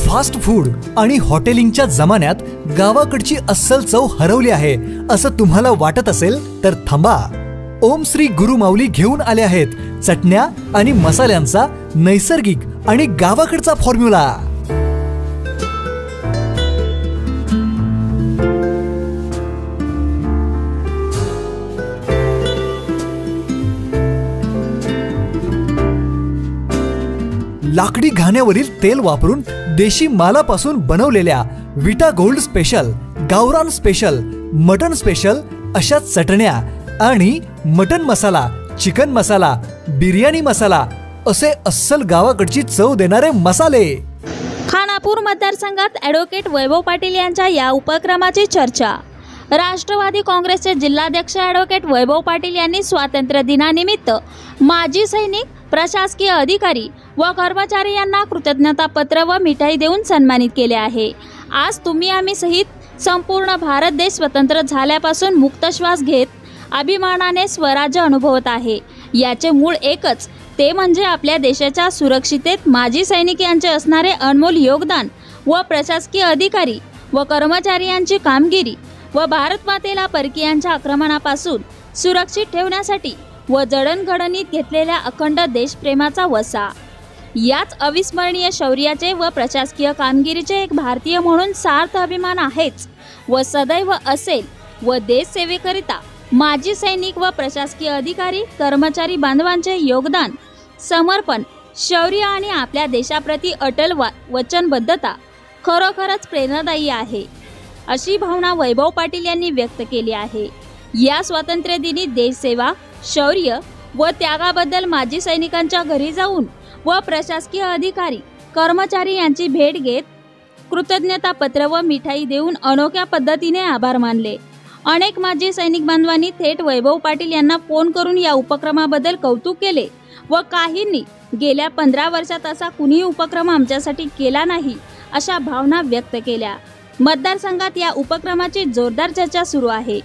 Fast food आणि हॉटेलिंगच्या जमान्यात गावाकडची अस्सल चव हरवली आहे असं तुम्हाला वाटत असेल तर थांबा। ओम श्री गुरु माऊली घेऊन आले आहेत चटण्या आणि मसाल्यांचा नैसर्गिक आणि गावाकडचा फॉर्म्युला। लाकडी घाण्यावरील तेल वापरून देशी मालापासून बनवलेल्या विटा गोल्ड स्पेशल, गावरान स्पेशल, मटन स्पेशल अशा चटण्या आणि मटन मसाला, चिकन मसाला, बिर्याणी मसाला असे अस्सल गावाकडची चव देणारे मसाले। खानापूर मतदारसंघात ॲडव्होकेट वैभव पाटील यांच्या या उपक्रमाची चर्चा। राष्ट्रवादी काँग्रेसचे जिल्हाध्यक्ष ॲडव्होकेट वैभव पाटील यांनी स्वातंत्र्य दिनानिमित्त माजी सैनिक, प्रशासकीय अधिकारी व कर्मचारी यांना कृतज्ञतापत्र व मिठाई देऊन सन्मानित केले आहे। आज तुम्ही आम्ही सहित संपूर्ण भारत देश स्वतंत्र झाल्यापासून मुक्त श्वास घेत अभिमानाने स्वराज्य अनुभवत आहे। याचे मूळ एकच, ते म्हणजे आपल्या देशाच्या सुरक्षितेत माजी सैनिक यांचे असणारे अनमोल योगदान व प्रशासकीय अधिकारी व कर्मचारी यांची कामगिरी व भारत मातेला परकीयांच्या आक्रमणापासून सुरक्षित ठेवण्यासाठी व जडणघडणीत घेतलेल्या अखंड देशप्रेमाचा वसा। याच अविस्मरणीय शौर्याचे व प्रशासकीय कामगिरीचे एक भारतीय म्हणून सार्थ अभिमान आहेच व सदैव असेल व देशसेवेकरिता माजी सैनिक व प्रशासकीय अधिकारी कर्मचारी बांधवांचे योगदान, समर्पण, शौर्य आणि आपल्या देशाप्रती अटल वचनबद्धता खरोखरच प्रेरणादायी आहे, अशी भावना वैभव पाटील यांनी व्यक्त केली आहे। या स्वातंत्र्य दिनी देशसेवा, शौर्य व त्यागाबद्दल माजी सैनिकांच्या घरी जाऊन व प्रशासकीय अधिकारी कर्मचारी यांची भेट घेत कृतज्ञतापत्र व मिठाई देऊन अनोख्या पद्धतीने आभार मानले। अनेक माजी सैनिक बांधवांनी थेट वैभव पाटील यांना फोन करून या उपक्रमाबद्दल कौतुक केले व काहींनी गेल्या 15 वर्षात असा कुणीही उपक्रम आमच्यासाठी केला नाही अशा भावना व्यक्त केल्या। मतदारसंघात या उपक्रमाची जोरदार चर्चा सुरू आहे।